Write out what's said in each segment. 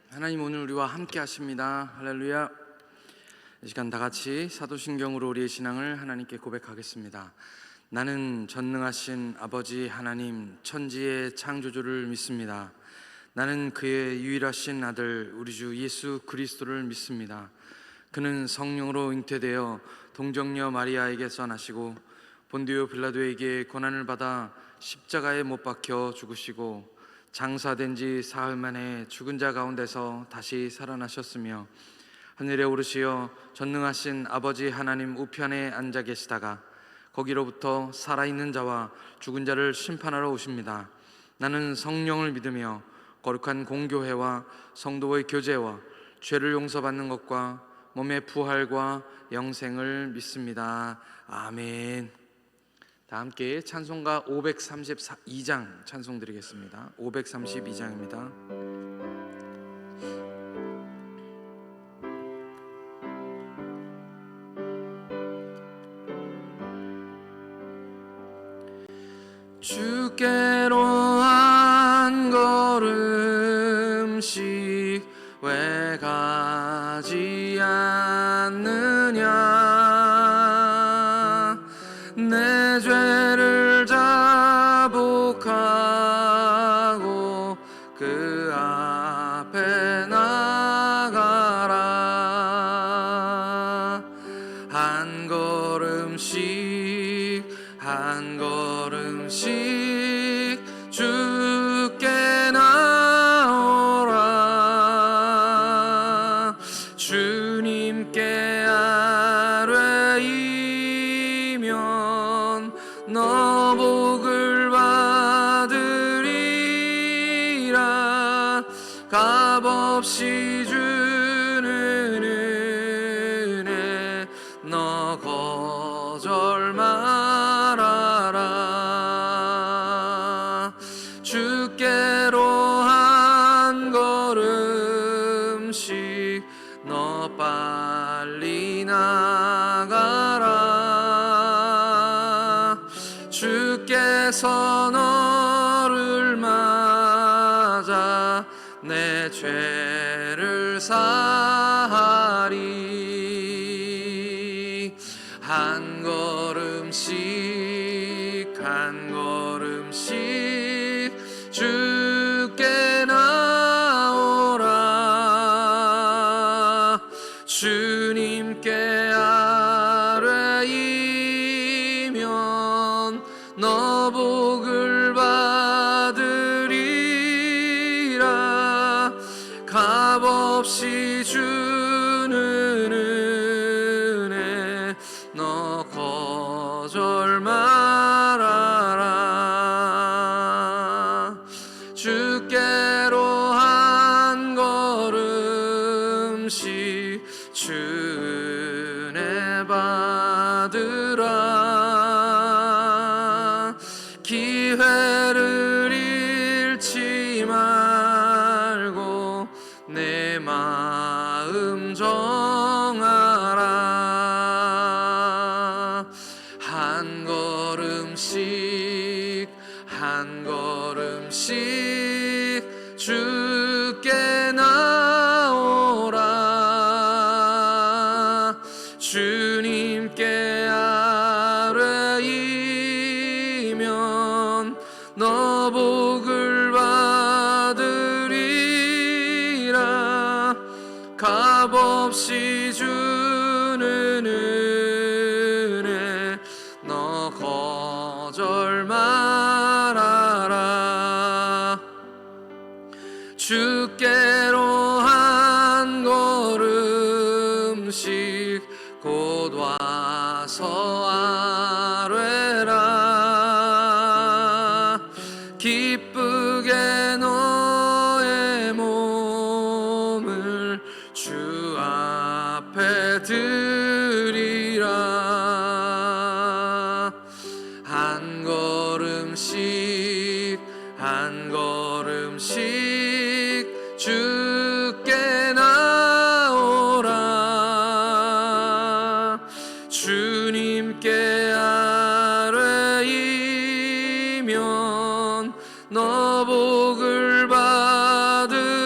하나님 오늘 우리와 함께 하십니다. 할렐루야. 이 시간 다 같이 사도신경으로 우리의 신앙을 하나님께 고백하겠습니다. 나는 전능하신 아버지 하나님 천지의 창조주를 믿습니다. 나는 그의 유일하신 아들 우리 주 예수 그리스도를 믿습니다. 그는 성령으로 잉태되어 동정녀 마리아에게서 나시고 본디오 빌라도에게 고난을 받아 십자가에 못 박혀 죽으시고 장사된 지 사흘 만에 죽은 자 가운데서 다시 살아나셨으며 하늘에 오르시어 전능하신 아버지 하나님 우편에 앉아 계시다가 거기로부터 살아있는 자와 죽은 자를 심판하러 오십니다. 나는 성령을 믿으며 거룩한 공교회와 성도의 교제와 죄를 용서받는 것과 몸의 부활과 영생을 믿습니다. 아멘. 다 함께 찬송가 532장 찬송 드리겠습니다. 532장입니다. 주께로 한 걸음씩 왜 가지 않느냐. 내 죄를 자복하고 그 앞에 나가라. 한 걸음씩 한 걸음씩 주께 나오라. 주님께 아뢰이면 너 복을 받으리라. 값없이 주는 은혜 너 거절 말아라. 주께로 한 걸음씩 너 빨리 나가라. 주께서 너를 맞아 내 죄를 사하리. 한 걸음씩 한 걸음씩 주께 나오라. 주님께 아뢰이면 너 복을 받으리라. 값없이 주는 은혜 너 거절 말아라. 주께로 한 걸음씩 주 은혜 받으라. 기회를 잃지 말고 내 마음 정하라. 한 걸음씩 한 걸음씩 주께 나오라. 주님께 아뢰이면 너 복을 받으리라. 값없이 주는 은혜 너 거절 말아라. 주께로 한 걸음씩 곧 와서 아뢰라. 기쁘게 너의 몸을 주 앞에 드리라. 한 걸음씩 한 걸음씩 주께 나오라. 주님께 아뢰이면 너 복을 받으리라.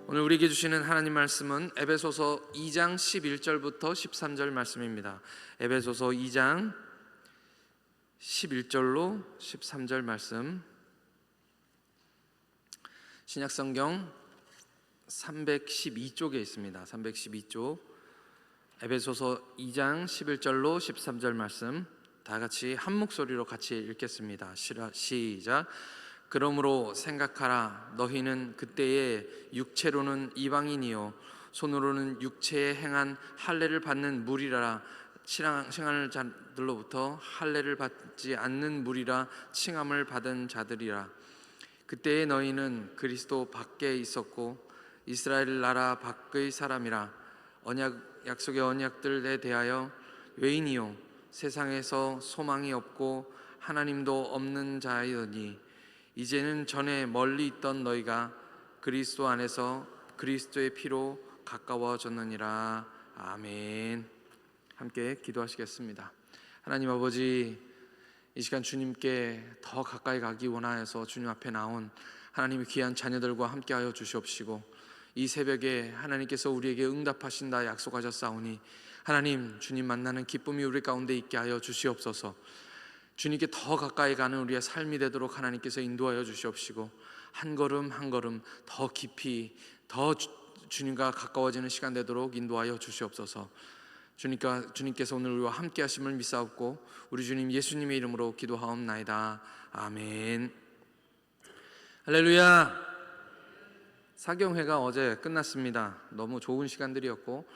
오늘 우리에게 주시는 하나님 말씀은 에베소서 2장 11절부터 13절 말씀입니다. 에베소서 2장 11절로 13절 말씀, 신약성경 312쪽에 있습니다. 312쪽 에베소서 2장 11절로 13절 말씀, 다 같이 한 목소리로 같이 읽겠습니다. 시작. 그러므로 생각하라. 너희는 그때에 육체로는 이방인이요 손으로는 육체에 행한 할례를 받는 무리라 칭하는 자들로부터 할례를 받지 않는 무리라 칭함을 받은 자들이라. 그때에 너희는 그리스도 밖에 있었고 이스라엘 나라 밖의 사람이라. 약속의 언약들에 대하여 외인이요 세상에서 소망이 없고 하나님도 없는 자이더니 이제는 전에 멀리 있던 너희가 그리스도 안에서 그리스도의 피로 가까워졌느니라. 아멘. 함께 기도하시겠습니다. 하나님 아버지, 이 시간 주님께 더 가까이 가기 원하여서 주님 앞에 나온 하나님의 귀한 자녀들과 함께하여 주시옵시고, 이 새벽에 하나님께서 우리에게 응답하신다 약속하셨사오니 하나님, 주님 만나는 기쁨이 우리 가운데 있게 하여 주시옵소서. 주님께 더 가까이 가는 우리의 삶이 되도록 하나님께서 인도하여 주시옵시고, 한 걸음 한 걸음 더 깊이 더 주님과 가까워지는 시간 되도록 인도하여 주시옵소서. 주님께서 오늘 우리와 함께 하심을 믿사옵고 우리 주님 예수님의 이름으로 기도하옵나이다. 아멘. 할렐루야. 사경회가 어제 끝났습니다. 너무 좋은 시간들이었고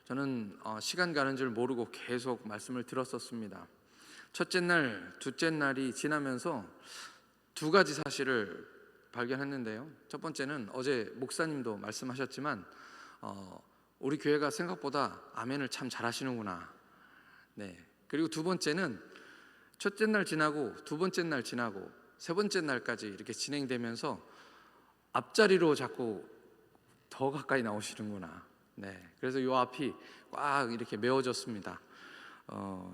저는 시간 가는 줄 모르고 계속 말씀을 들었었습니다. 첫째 날, 둘째 날이 지나면서 두 가지 사실을 발견했는데요. 첫 번째는 어제 목사님도 말씀하셨지만 우리 교회가 생각보다 아멘을 참 잘하시는구나. 네. 그리고 두 번째는 첫째 날 지나고 두 번째 날 지나고 세 번째 날까지 이렇게 진행되면서 앞자리로 자꾸 더 가까이 나오시는구나. 네. 그래서 요 앞이 꽉 이렇게 메워졌습니다.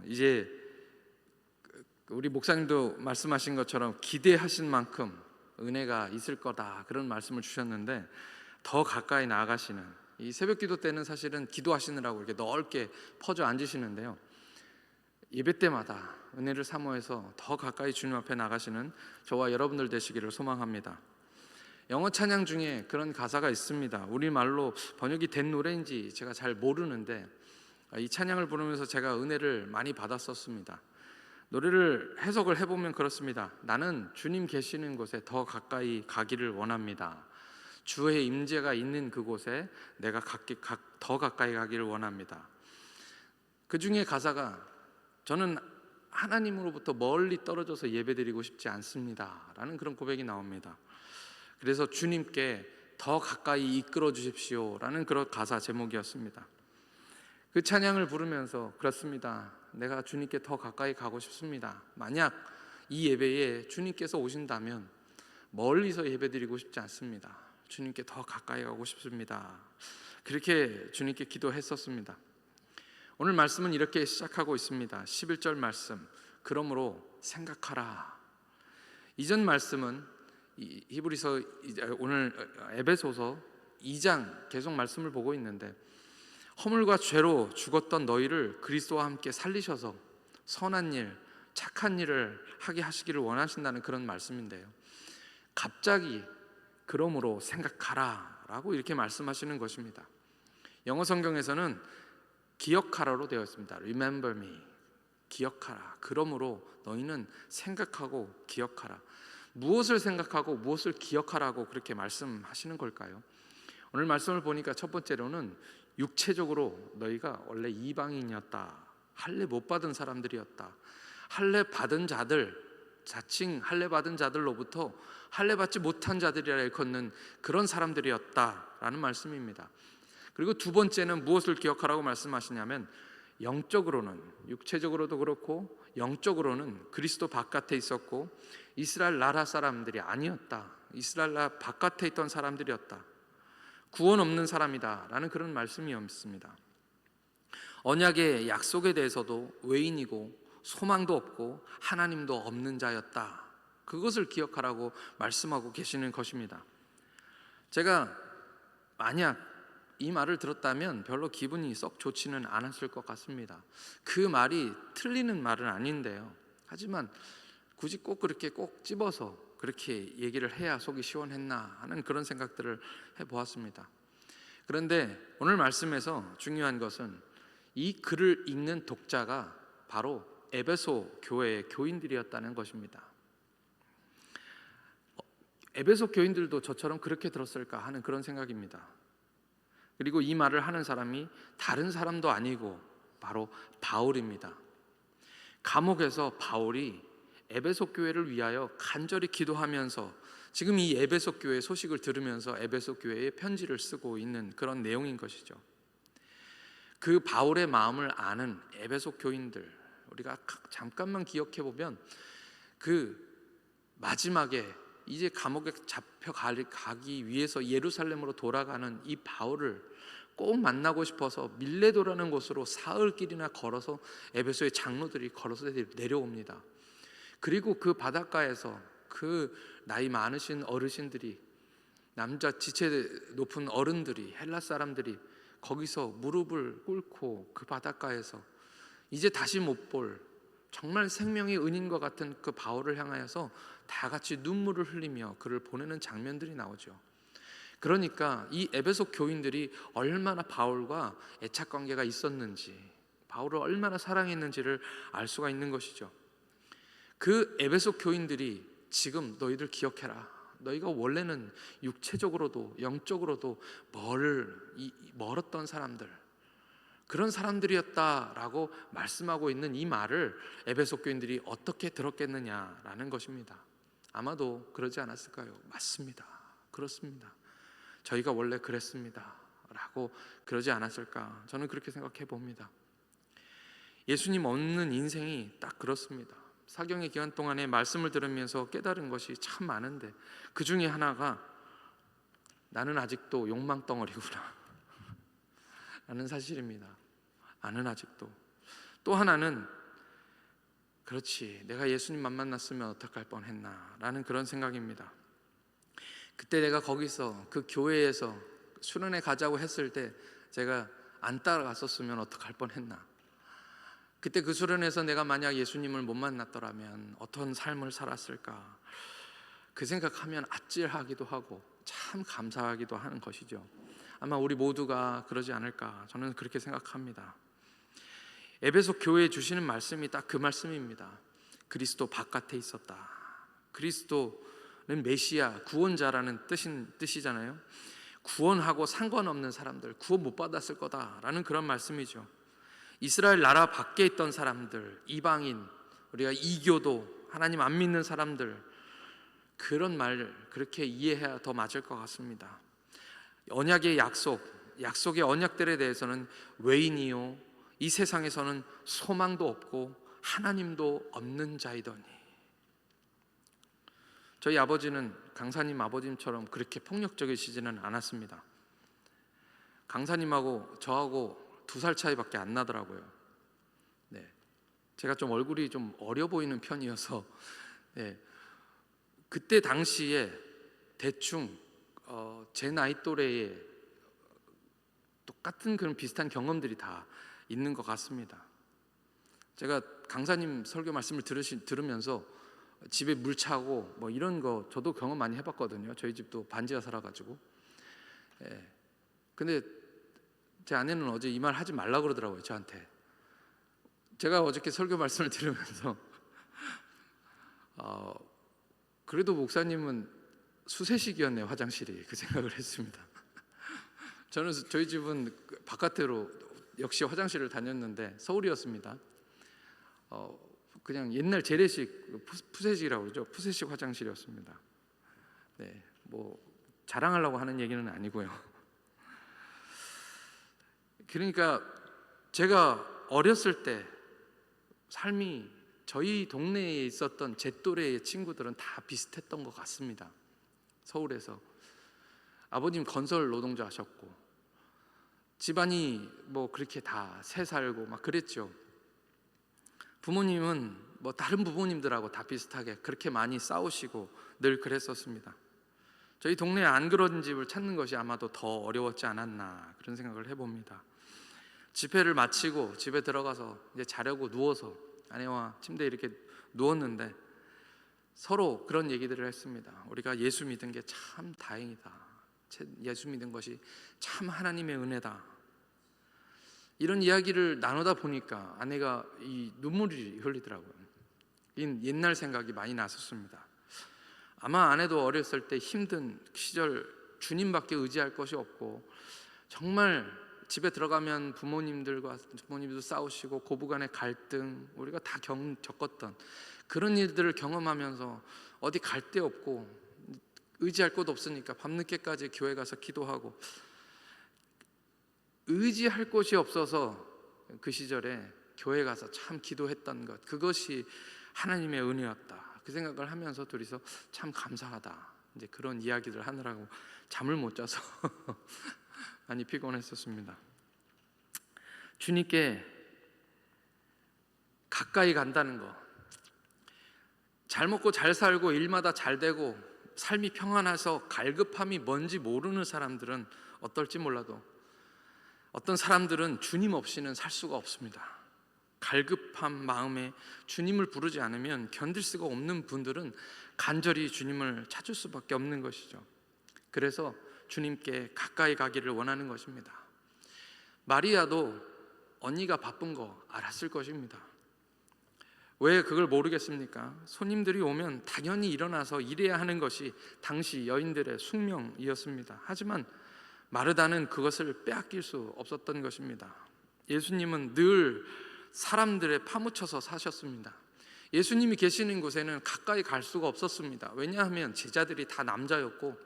이제 우리 목사님도 말씀하신 것처럼 기대하신 만큼 은혜가 있을 거다, 그런 말씀을 주셨는데 더 가까이 나아가시는, 이 새벽 기도 때는 사실은 기도하시느라고 이렇게 넓게 퍼져 앉으시는데요, 예배 때마다 은혜를 사모해서 더 가까이 주님 앞에 나가시는 저와 여러분들 되시기를 소망합니다. 영어 찬양 중에 그런 가사가 있습니다. 우리말로 번역이 된 노래인지 제가 잘 모르는데 이 찬양을 부르면서 제가 은혜를 많이 받았었습니다. 노래를 해석을 해보면 그렇습니다. 나는 주님 계시는 곳에 더 가까이 가기를 원합니다. 주의 임재가 있는 그곳에 내가 더 가까이 가기를 원합니다. 그 중에 가사가 저는 하나님으로부터 멀리 떨어져서 예배드리고 싶지 않습니다 라는 그런 고백이 나옵니다. 그래서 주님께 더 가까이 이끌어 주십시오 라는 그런 가사 제목이었습니다. 그 찬양을 부르면서 그렇습니다. 내가 주님께 더 가까이 가고 싶습니다. 만약 이 예배에 주님께서 오신다면 멀리서 예배드리고 싶지 않습니다. 주님께 더 가까이 가고 싶습니다. 그렇게 주님께 기도했었습니다. 오늘 말씀은 이렇게 시작하고 있습니다. 11절 말씀, 그러므로 생각하라. 이전 말씀은 히브리서, 오늘 에베소서 2장 계속 말씀을 보고 있는데 허물과 죄로 죽었던 너희를 그리스도와 함께 살리셔서 선한 일, 착한 일을 하게 하시기를 원하신다는 그런 말씀인데요, 갑자기 그러므로 생각하라 라고 이렇게 말씀하시는 것입니다. 영어 성경에서는 기억하라로 되어 있습니다. Remember me, 기억하라. 그러므로 너희는 생각하고 기억하라. 무엇을 생각하고 무엇을 기억하라고 그렇게 말씀하시는 걸까요? 오늘 말씀을 보니까 첫 번째로는 육체적으로 너희가 원래 이방인이었다, 할례 못 받은 사람들이었다, 할례 받은 자들, 자칭 할례 받은 자들로부터 할례 받지 못한 자들이라 일컫는 그런 사람들이었다라는 말씀입니다. 그리고 두 번째는 무엇을 기억하라고 말씀하시냐면 영적으로는, 육체적으로도 그렇고 영적으로는 그리스도 바깥에 있었고 이스라엘 나라 사람들이 아니었다, 이스라엘 나라 바깥에 있던 사람들이었다, 구원 없는 사람이다 라는 그런 말씀이었습니다. 언약의 약속에 대해서도 외인이고 소망도 없고 하나님도 없는 자였다, 그것을 기억하라고 말씀하고 계시는 것입니다. 제가 만약 이 말을 들었다면 별로 기분이 썩 좋지는 않았을 것 같습니다. 그 말이 틀리는 말은 아닌데요. 하지만 굳이 꼭 그렇게 꼭 집어서 그렇게 얘기를 해야 속이 시원했나 하는 그런 생각들을 해보았습니다. 그런데 오늘 말씀에서 중요한 것은 이 글을 읽는 독자가 바로 에베소 교회의 교인들이었다는 것입니다. 에베소 교인들도 저처럼 그렇게 들었을까 하는 그런 생각입니다. 그리고 이 말을 하는 사람이 다른 사람도 아니고 바로 바울입니다. 감옥에서 바울이 에베소 교회를 위하여 간절히 기도하면서 지금 이 에베소 교회 소식을 들으면서 에베소 교회에 편지를 쓰고 있는 그런 내용인 것이죠. 그 바울의 마음을 아는 에베소 교인들, 우리가 잠깐만 기억해 보면 그 마지막에 이제 감옥에 잡혀가기 위해서 예루살렘으로 돌아가는 이 바울을 꼭 만나고 싶어서 밀레도라는 곳으로 사흘길이나 걸어서 에베소의 장로들이 걸어서 내려옵니다. 그리고 그 바닷가에서 그 나이 많으신 어르신들이, 남자 지체 높은 어른들이, 헬라 사람들이 거기서 무릎을 꿇고 그 바닷가에서 이제 다시 못 볼 정말 생명의 은인과 같은 그 바울을 향하여서 다 같이 눈물을 흘리며 그를 보내는 장면들이 나오죠. 그러니까 이 에베소 교인들이 얼마나 바울과 애착 관계가 있었는지, 바울을 얼마나 사랑했는지를 알 수가 있는 것이죠. 그 에베소 교인들이 지금 너희들 기억해라, 너희가 원래는 육체적으로도 영적으로도 멀었던 사람들, 그런 사람들이었다라고 말씀하고 있는 이 말을 에베소 교인들이 어떻게 들었겠느냐라는 것입니다. 아마도 그러지 않았을까요? 맞습니다, 그렇습니다, 저희가 원래 그랬습니다 라고 그러지 않았을까, 저는 그렇게 생각해 봅니다. 예수님 없는 인생이 딱 그렇습니다. 사경의 기간 동안에 말씀을 들으면서 깨달은 것이 참 많은데 그 중에 하나가 나는 아직도 욕망 덩어리구나 라는 사실입니다. 나는 아직도. 또 하나는 그렇지, 내가 예수님만 만났으면 어떡할 뻔했나 라는 그런 생각입니다. 그때 내가 거기서 그 교회에서 수련회 가자고 했을 때 제가 안 따라갔었으면 어떡할 뻔했나, 그때 그 수련회에서 내가 만약 예수님을 못 만났더라면 어떤 삶을 살았을까, 그 생각하면 아찔하기도 하고 참 감사하기도 하는 것이죠. 아마 우리 모두가 그러지 않을까, 저는 그렇게 생각합니다. 에베소 교회에 주시는 말씀이 딱 그 말씀입니다. 그리스도 바깥에 있었다. 그리스도는 메시아, 구원자라는 뜻이잖아요. 구원하고 상관없는 사람들, 구원 못 받았을 거다라는 그런 말씀이죠. 이스라엘 나라 밖에 있던 사람들, 이방인, 우리가 이교도, 하나님 안 믿는 사람들, 그런 말 그렇게 이해해야 더 맞을 것 같습니다. 언약의 약속의 언약들에 대해서는 외인이요, 이 세상에서는 소망도 없고 하나님도 없는 자이더니. 저희 아버지는 강사님 아버님처럼 그렇게 폭력적이시지는 않았습니다. 강사님하고 저하고 2살 차이밖에 안 나더라고요. 네, 제가 좀 얼굴이 좀 어려 보이는 편이어서 그때 당시에 대충 제 나이 또래에 똑같은 그런 비슷한 경험들이 다 있는 것 같습니다. 제가 강사님 설교 말씀을 들으면서 집에 물 차고 뭐 이런 거 저도 경험 많이 해봤거든요. 저희 집도 반지하 살아가지고. 근데 제 아내는 어제 이 말 하지 말라 그러더라고요, 저한테. 제가 어저께 설교 말씀을 들으면서 그래도 목사님은 수세식이었네요, 화장실이. 그 생각을 했습니다. 저는 저희 집은 바깥으로 역시 화장실을 다녔는데 서울이었습니다. 그냥 옛날 재래식 푸세식이라고 그러죠. 푸세식 화장실이었습니다. 네, 뭐 자랑하려고 하는 얘기는 아니고요. 그러니까 제가 어렸을 때 삶이 저희 동네에 있었던 제 또래의 친구들은 다 비슷했던 것 같습니다. 서울에서 아버님 건설 노동자 하셨고 집안이 뭐 그렇게 다 새 살고 막 그랬죠. 부모님은 뭐 다른 부모님들하고 다 비슷하게 그렇게 많이 싸우시고 늘 그랬었습니다. 저희 동네에 안 그런 집을 찾는 것이 아마도 더 어려웠지 않았나 그런 생각을 해봅니다. 집회를 마치고 집에 들어가서 이제 자려고 누워서 아내와 침대에 이렇게 누웠는데 서로 그런 얘기들을 했습니다. 우리가 예수 믿은 게 참 다행이다. 예수 믿은 것이 참 하나님의 은혜다. 이런 이야기를 나누다 보니까 아내가 이 눈물이 흘리더라고요. 옛날 생각이 많이 났었습니다. 아마 아내도 어렸을 때 힘든 시절 주님밖에 의지할 것이 없고 정말 집에 들어가면 부모님도 싸우시고 고부간의 갈등 우리가 다 겪었던 그런 일들을 경험하면서 어디 갈 데 없고 의지할 곳 없으니까 밤늦게까지 교회 가서 기도하고 의지할 곳이 없어서 그 시절에 교회 가서 참 기도했던 것 그것이 하나님의 은혜였다. 그 생각을 하면서 둘이서 참 감사하다. 이제 그런 이야기를 하느라고 잠을 못 자서 많이 피곤했었습니다. 주님께 가까이 간다는 거, 잘 먹고 잘 살고 일마다 잘 되고 삶이 평안해서 갈급함이 뭔지 모르는 사람들은 어떨지 몰라도 어떤 사람들은 주님 없이는 살 수가 없습니다. 갈급한 마음에 주님을 부르지 않으면 견딜 수가 없는 분들은 간절히 주님을 찾을 수밖에 없는 것이죠. 그래서 주님께 가까이 가기를 원하는 것입니다. 마리아도 언니가 바쁜 거 알았을 것입니다. 왜 그걸 모르겠습니까? 손님들이 오면 당연히 일어나서 일해야 하는 것이 당시 여인들의 숙명이었습니다. 하지만 마르다는 그것을 빼앗길 수 없었던 것입니다. 예수님은 늘 사람들에 파묻혀서 사셨습니다. 예수님이 계시는 곳에는 가까이 갈 수가 없었습니다. 왜냐하면 제자들이 다 남자였고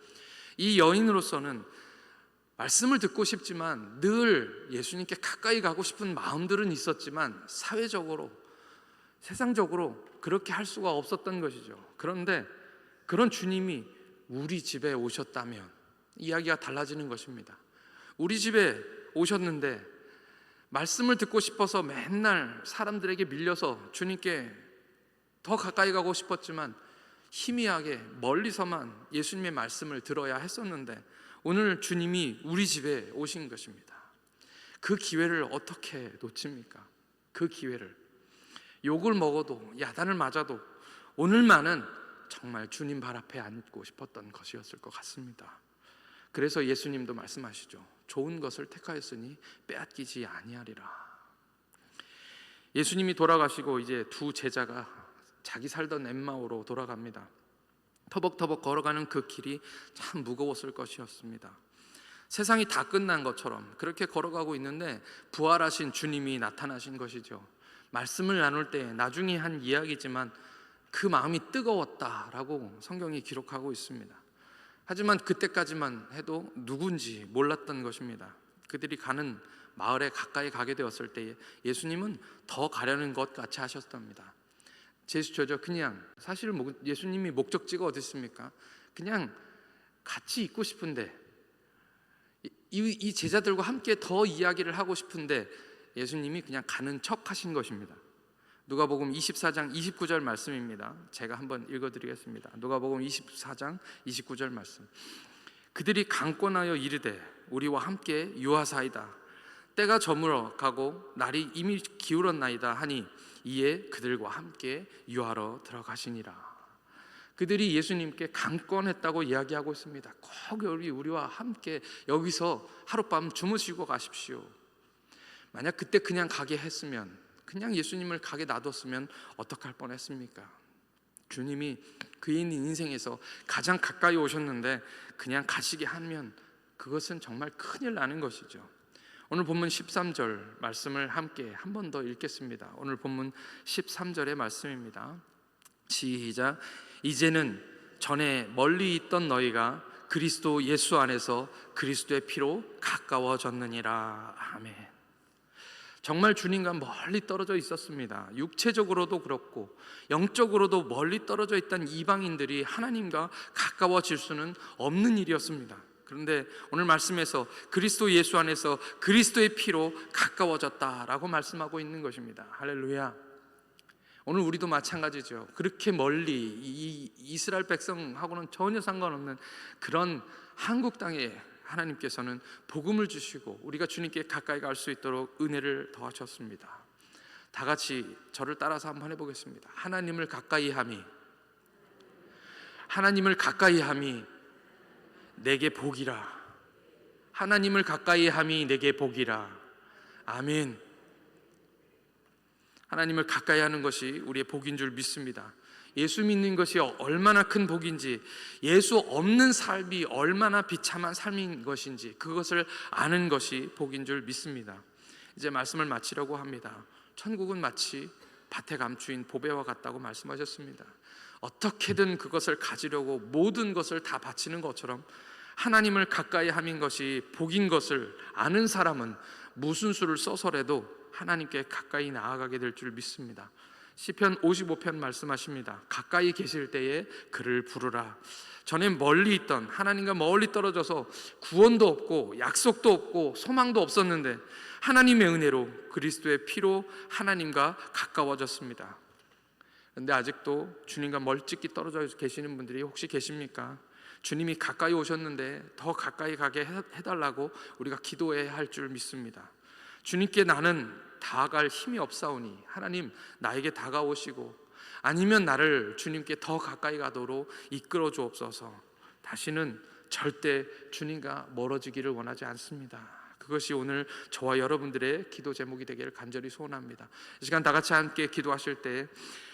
이 여인으로서는 말씀을 듣고 싶지만 늘 예수님께 가까이 가고 싶은 마음들은 있었지만 사회적으로 세상적으로 그렇게 할 수가 없었던 것이죠. 그런데 그런 주님이 우리 집에 오셨다면 이야기가 달라지는 것입니다. 우리 집에 오셨는데 말씀을 듣고 싶어서 맨날 사람들에게 밀려서 주님께 더 가까이 가고 싶었지만 희미하게 멀리서만 예수님의 말씀을 들어야 했었는데 오늘 주님이 우리 집에 오신 것입니다. 그 기회를 어떻게 놓칩니까? 그 기회를 욕을 먹어도 야단을 맞아도 오늘만은 정말 주님 발 앞에 앉고 싶었던 것이었을 것 같습니다. 그래서 예수님도 말씀하시죠. 좋은 것을 택하였으니 빼앗기지 아니하리라. 예수님이 돌아가시고 이제 두 제자가 자기 살던 엠마오로 돌아갑니다. 터벅터벅 걸어가는 그 길이 참 무거웠을 것이었습니다. 세상이 다 끝난 것처럼 그렇게 걸어가고 있는데 부활하신 주님이 나타나신 것이죠. 말씀을 나눌 때 나중에 한 이야기지만 그 마음이 뜨거웠다라고 성경이 기록하고 있습니다. 하지만 그때까지만 해도 누군지 몰랐던 것입니다. 그들이 가는 마을에 가까이 가게 되었을 때 예수님은 더 가려는 것 같이 하셨답니다. 제스처죠. 그냥 사실 예수님이 목적지가 어디 있습니까? 그냥 같이 있고 싶은데 이 제자들과 함께 더 이야기를 하고 싶은데 예수님이 그냥 가는 척 하신 것입니다. 누가복음 24장 29절 말씀입니다. 제가 한번 읽어드리겠습니다. 누가복음 24장 29절 말씀. 그들이 강권하여 이르되 우리와 함께 유하사이다. 때가 저물어 가고 날이 이미 기울었나이다 하니 이에 그들과 함께 유하러 들어가시니라. 그들이 예수님께 강권했다고 이야기하고 있습니다. 꼭 우리와 함께 여기서 하룻밤 주무시고 가십시오. 만약 그때 그냥 가게 했으면, 그냥 예수님을 가게 놔뒀으면 어떡할 뻔했습니까? 주님이 그의 인생에서 가장 가까이 오셨는데 그냥 가시게 하면 그것은 정말 큰일 나는 것이죠. 오늘 본문 13절 말씀을 함께 한 번 더 읽겠습니다. 오늘 본문 13절의 말씀입니다. 시작. 이제는 전에 멀리 있던 너희가 그리스도 예수 안에서 그리스도의 피로 가까워졌느니라. 아멘. 정말 주님과 멀리 떨어져 있었습니다. 육체적으로도 그렇고 영적으로도 멀리 떨어져 있던 이방인들이 하나님과 가까워질 수는 없는 일이었습니다. 그런데 오늘 말씀에서 그리스도 예수 안에서 그리스도의 피로 가까워졌다라고 말씀하고 있는 것입니다. 할렐루야. 오늘 우리도 마찬가지죠. 그렇게 멀리 이 이스라엘 백성하고는 전혀 상관없는 그런 한국 땅에 하나님께서는 복음을 주시고 우리가 주님께 가까이 갈 수 있도록 은혜를 더하셨습니다. 다 같이 저를 따라서 한번 해보겠습니다. 하나님을 가까이 함이 내게 복이라. 하나님을 가까이 함이 내게 복이라. 아멘. 하나님을 가까이 하는 것이 우리의 복인 줄 믿습니다. 예수 믿는 것이 얼마나 큰 복인지, 예수 없는 삶이 얼마나 비참한 삶인 것인지 그것을 아는 것이 복인 줄 믿습니다. 이제 말씀을 마치려고 합니다. 천국은 마치 밭에 감추인 보배와 같다고 말씀하셨습니다. 어떻게든 그것을 가지려고 모든 것을 다 바치는 것처럼 하나님을 가까이 함인 것이 복인 것을 아는 사람은 무슨 수를 써서라도 하나님께 가까이 나아가게 될 줄 믿습니다. 시편 55편 말씀하십니다. 가까이 계실 때에 그를 부르라. 전에 멀리 있던, 하나님과 멀리 떨어져서 구원도 없고 약속도 없고 소망도 없었는데 하나님의 은혜로 그리스도의 피로 하나님과 가까워졌습니다. 그런데 아직도 주님과 멀찍이 떨어져 계시는 분들이 혹시 계십니까? 주님이 가까이 오셨는데 더 가까이 가게 해달라고 우리가 기도해야 할 줄 믿습니다. 주님께 나는 다가갈 힘이 없사오니 하나님 나에게 다가오시고 아니면 나를 주님께 더 가까이 가도록 이끌어 주옵소서. 다시는 절대 주님과 멀어지기를 원하지 않습니다. 그것이 오늘 저와 여러분들의 기도 제목이 되기를 간절히 소원합니다. 이 시간 다 같이 함께 기도하실 때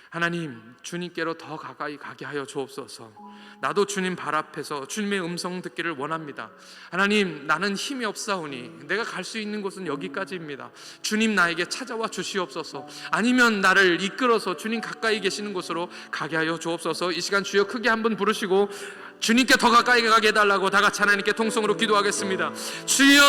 하나님, 주님께로 더 가까이 가게 하여 주옵소서. 나도 주님 발 앞에서 주님의 음성 듣기를 원합니다. 하나님, 나는 힘이 없사오니 내가 갈 수 있는 곳은 여기까지입니다. 주님 나에게 찾아와 주시옵소서. 아니면 나를 이끌어서 주님 가까이 계시는 곳으로 가게 하여 주옵소서. 이 시간 주여 크게 한번 부르시고 주님께 더 가까이 가게 해달라고 다 같이 하나님께 통성으로 기도하겠습니다. 주여,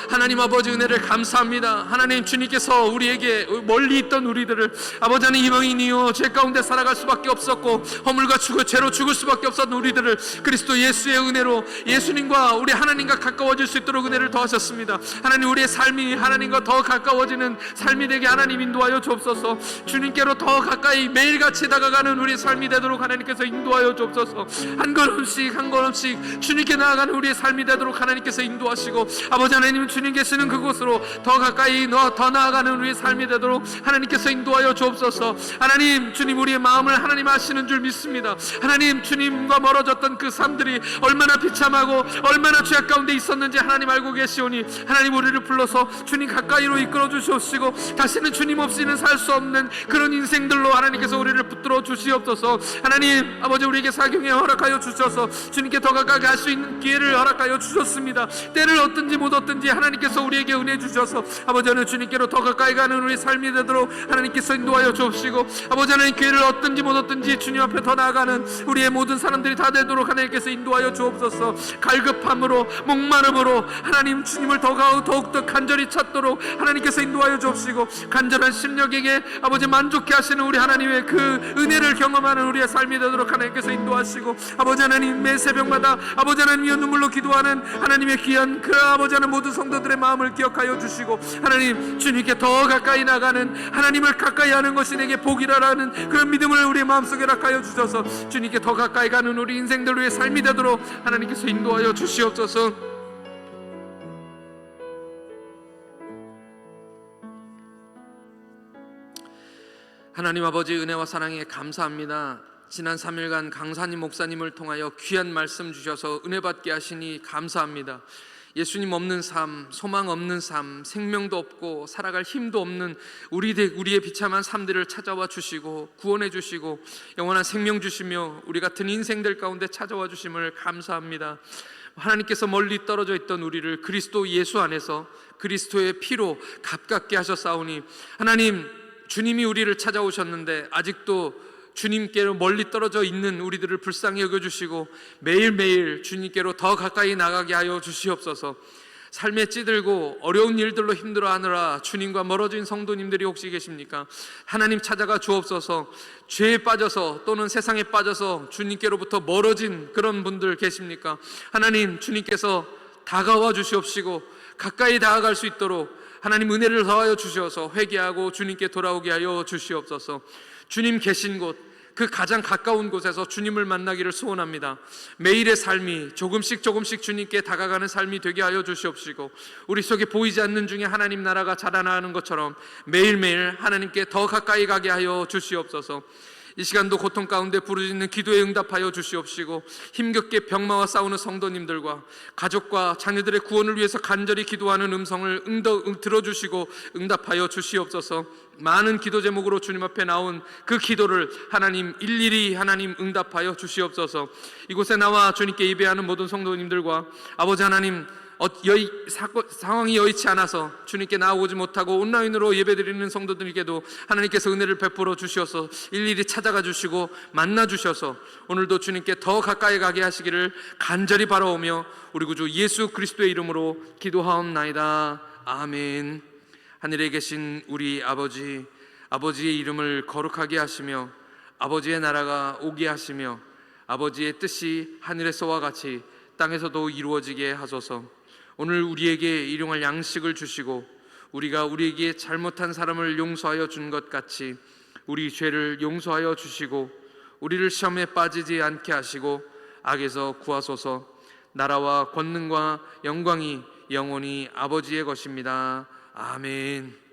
하나님 아버지 은혜를 감사합니다. 하나님, 주님께서 우리에게 멀리 있던 우리들을 아버지 하나님 이방인이요 죄 가운데 살아갈 수밖에 없었고 허물과 죄로 죽을 수밖에 없었던 우리들을 그리스도 예수의 은혜로 예수님과 우리 하나님과 가까워질 수 있도록 은혜를 더하셨습니다. 하나님, 우리의 삶이 하나님과 더 가까워지는 삶이 되게 하나님 인도하여 주옵소서. 주님께로 더 가까이 매일같이 다가가는 우리의 삶이 되도록 하나님께서 인도하여 주옵소서. 한 걸음씩 한 걸음씩 주님께 나아가는 우리의 삶이 되도록 하나님께서 인도하시고 아버지 하나님, 주님 계시는 그곳으로 더 가까이 더 나아가는 우리의 삶이 되도록 하나님께서 인도하여 주옵소서. 하나님, 주님 우리의 마음을 하나님 아시는 줄 믿습니다. 하나님, 주님과 멀어졌던 그 삶들이 얼마나 비참하고 얼마나 죄악 가운데 있었는지 하나님 알고 계시오니 하나님, 우리를 불러서 주님 가까이로 이끌어 주시옵시고 다시는 주님 없이는 살 수 없는 그런 인생들로 하나님께서 우리를 붙들어 주시옵소서. 하나님 아버지, 우리에게 사경에 허락하여 주셔서 주님께 더 가까이 갈 수 있는 기회를 허락하여 주셨습니다. 때를 얻든지 못 얻든지 하나님께서 우리에게 은혜 주셔서 아버지 하나님, 주님께로 더 가까이 가는 우리 삶이 되도록 하나님께서 인도하여 주옵시고 아버지 하나님, 기회를 얻든지 못 얻든지 주님 앞에 더 나아가는 우리의 모든 사람들이 다 되도록 하나님께서 인도하여 주옵소서. 갈급함으로 목마름으로 하나님, 주님을 더욱더 간절히 찾도록 하나님께서 인도하여 주옵시고 간절한 심령에게 아버지 만족케 하시는 우리 하나님의 그 은혜를 경험하는 우리의 삶이 되도록 하나님께서 인도하시고 아버지 하나님, 매 새벽마다 아버지 하나님의 눈물로 기도하는 하나님의 귀한 그 아버지 하나님 모든 성도들의 마음을 기억하여 주시고 하나님, 주님께 더 가까이 나가는 하나님을 가까이 하는 것이 내게 복이라는 그런 믿음을 우리의 마음속에 락하여 주셔서 주님께 더 가까이 가는 우리 인생들 위해 삶이 되도록 하나님께서 인도하여 주시옵소서. 하나님 아버지, 은혜와 사랑에 감사합니다. 지난 3일간 강사님 목사님을 통하여 귀한 말씀 주셔서 은혜 받게 하시니 감사합니다. 예수님 없는 삶, 소망 없는 삶, 생명도 없고 살아갈 힘도 없는 우리의 비참한 삶들을 찾아와 주시고 구원해 주시고 영원한 생명 주시며 우리 같은 인생들 가운데 찾아와 주심을 감사합니다. 하나님께서 멀리 떨어져 있던 우리를 그리스도 예수 안에서 그리스도의 피로 가깝게 하셨사오니 하나님, 주님이 우리를 찾아오셨는데 아직도 주님께로 멀리 떨어져 있는 우리들을 불쌍히 여겨주시고 매일매일 주님께로 더 가까이 나가게 하여 주시옵소서. 삶에 찌들고 어려운 일들로 힘들어하느라 주님과 멀어진 성도님들이 혹시 계십니까? 하나님 찾아가 주옵소서. 죄에 빠져서 또는 세상에 빠져서 주님께로부터 멀어진 그런 분들 계십니까? 하나님, 주님께서 다가와 주시옵시고 가까이 다가갈 수 있도록 하나님 은혜를 더하여 주시어서 회개하고 주님께 돌아오게 하여 주시옵소서. 주님 계신 곳, 그 가장 가까운 곳에서 주님을 만나기를 소원합니다. 매일의 삶이 조금씩 주님께 다가가는 삶이 되게 하여 주시옵시고, 우리 속에 보이지 않는 중에 하나님 나라가 자라나는 것처럼 매일매일 하나님께 더 가까이 가게 하여 주시옵소서. 이 시간도 고통 가운데 부르짖는 기도에 응답하여 주시옵시고, 힘겹게 병마와 싸우는 성도님들과 가족과 자녀들의 구원을 위해서 간절히 기도하는 음성을 들어주시고 응답하여 주시옵소서. 많은 기도 제목으로 주님 앞에 나온 그 기도를 하나님 일일이 하나님 응답하여 주시옵소서. 이곳에 나와 주님께 예배하는 모든 성도님들과 아버지 하나님, 상황이 여의치 않아서 주님께 나오지 못하고 온라인으로 예배드리는 성도들에게도 하나님께서 은혜를 베풀어 주셔서 일일이 찾아가 주시고 만나 주셔서 오늘도 주님께 더 가까이 가게 하시기를 간절히 바라오며 우리 구주 예수 그리스도의 이름으로 기도하옵나이다. 아멘. 하늘에 계신 우리 아버지, 아버지의 이름을 거룩하게 하시며 아버지의 나라가 오게 하시며 아버지의 뜻이 하늘에서와 같이 땅에서도 이루어지게 하소서. 오늘 우리에게 일용할 양식을 주시고 우리가 우리에게 잘못한 사람을 용서하여 준 것 같이 우리 죄를 용서하여 주시고 우리를 시험에 빠지지 않게 하시고 악에서 구하소서. 나라와 권능과 영광이 영원히 아버지의 것입니다. 아멘.